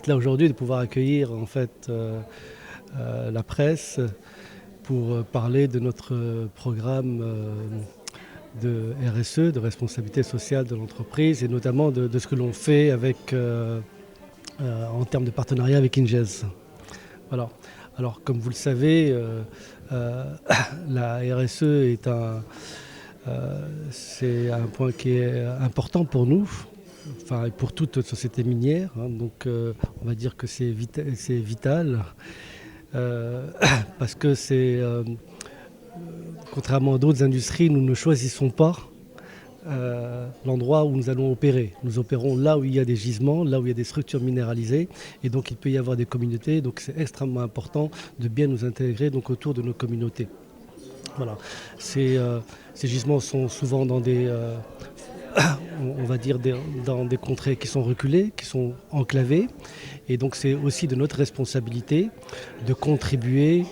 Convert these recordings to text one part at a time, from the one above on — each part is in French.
d'être là aujourd'hui, de pouvoir accueillir en fait la presse pour parler de notre programme de RSE, de responsabilité sociale de l'entreprise, et notamment de ce que l'on fait avec, en termes de partenariat avec Ingez. Voilà. Alors, comme vous le savez, la RSE c'est un point qui est important pour nous, enfin pour toute société minière. Hein. Donc, on va dire que c'est vital euh, parce que contrairement à d'autres industries, nous ne choisissons pas l'endroit où nous allons opérer. Nous opérons là où il y a des gisements, là où il y a des structures minéralisées, et donc il peut y avoir des communautés. Donc c'est extrêmement important de bien nous intégrer donc autour de nos communautés. Voilà. Ces gisements sont souvent dans on va dire dans des contrées qui sont reculées, qui sont enclavées, et donc c'est aussi de notre responsabilité de contribuer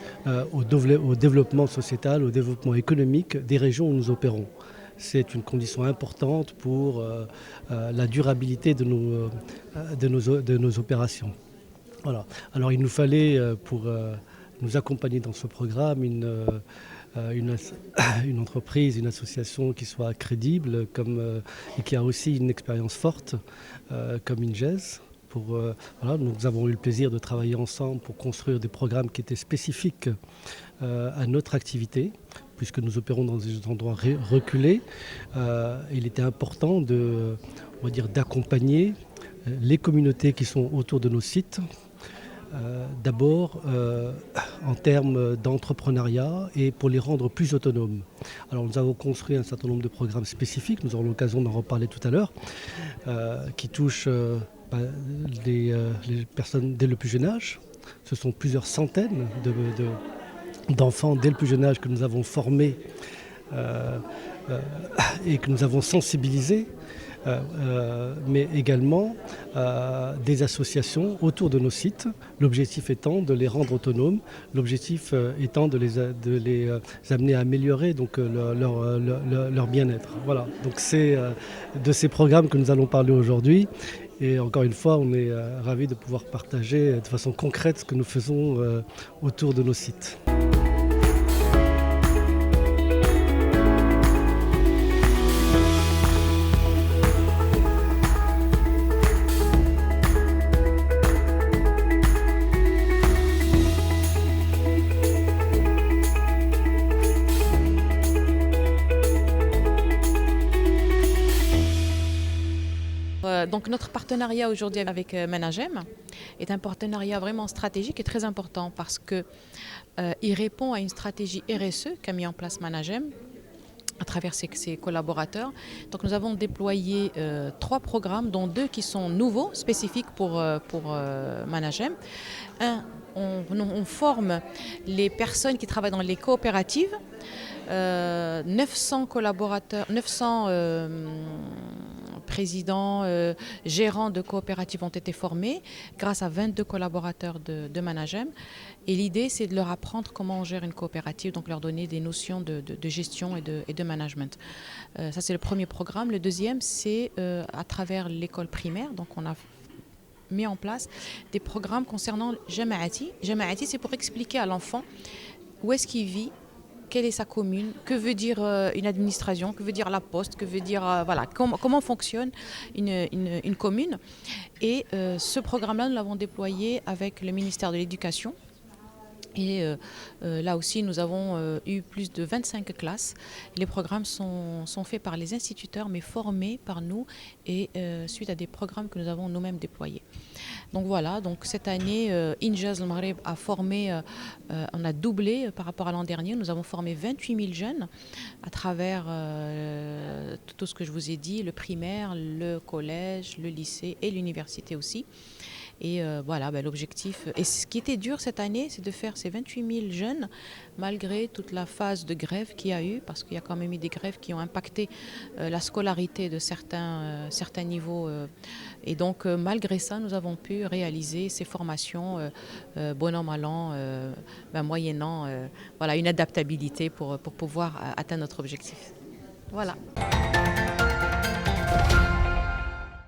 au développement sociétal, au développement économique des régions où nous opérons. C'est une condition importante pour la durabilité de nos opérations. Voilà. Alors il nous fallait, pour nous accompagner dans ce programme, une entreprise, une association qui soit crédible et qui a aussi une expérience forte, comme Ingez. Voilà, nous avons eu le plaisir de travailler ensemble pour construire des programmes qui étaient spécifiques à notre activité, puisque nous opérons dans des endroits reculés. Il était important on va dire, d'accompagner les communautés qui sont autour de nos sites, d'abord en termes d'entrepreneuriat et pour les rendre plus autonomes. Alors nous avons construit un certain nombre de programmes spécifiques, nous aurons l'occasion d'en reparler tout à l'heure, qui touchent les personnes dès le plus jeune âge. Ce sont plusieurs centaines d'enfants dès le plus jeune âge que nous avons formés et que nous avons sensibilisés, mais également des associations autour de nos sites. L'objectif étant de les rendre autonomes, l'objectif étant de les amener à améliorer donc, leur bien-être. Voilà, donc c'est de ces programmes que nous allons parler aujourd'hui. Et encore une fois, on est ravis de pouvoir partager de façon concrète ce que nous faisons autour de nos sites. Donc notre partenariat aujourd'hui avec Managem est un partenariat vraiment stratégique et très important parce qu'il répond à une stratégie RSE qu'a mis en place Managem à travers ses collaborateurs. Donc nous avons déployé 3 programmes, dont 2 qui sont nouveaux, spécifiques pour Managem. On forme les personnes qui travaillent dans les coopératives. 900 collaborateurs, 900 présidents, gérants de coopératives ont été formés grâce à 22 collaborateurs de Managem. Et l'idée, c'est de leur apprendre comment on gère une coopérative, donc leur donner des notions de gestion et de management. Ça, c'est le premier programme. Le deuxième, c'est à travers l'école primaire. Donc, on a mis en place des programmes concernant Jama'ati. Jama'ati, c'est pour expliquer à l'enfant où est-ce qu'il vit, quelle est sa commune, que veut dire une administration, que veut dire la poste, que veut dire voilà, comment fonctionne une commune. Et ce programme-là, nous l'avons déployé avec le ministère de l'Éducation. Et là aussi, nous avons eu plus de 25 classes. Les programmes sont faits par les instituteurs, mais formés par nous et suite à des programmes que nous avons nous-mêmes déployés. Donc voilà, donc cette année, Ingez Al Maghreb a formé, on a doublé par rapport à l'an dernier. Nous avons formé 28 000 jeunes à travers tout ce que je vous ai dit, le primaire, le collège, le lycée et l'université aussi. Et voilà, l'objectif. Et ce qui était dur cette année, c'est de faire ces 28 000 jeunes, malgré toute la phase de grève qu'il y a eu, parce qu'il y a quand même eu des grèves qui ont impacté la scolarité de certains niveaux. Et donc, malgré ça, nous avons pu réaliser ces formations, bon an, mal an, moyennant voilà, une adaptabilité pour pouvoir atteindre notre objectif. Voilà.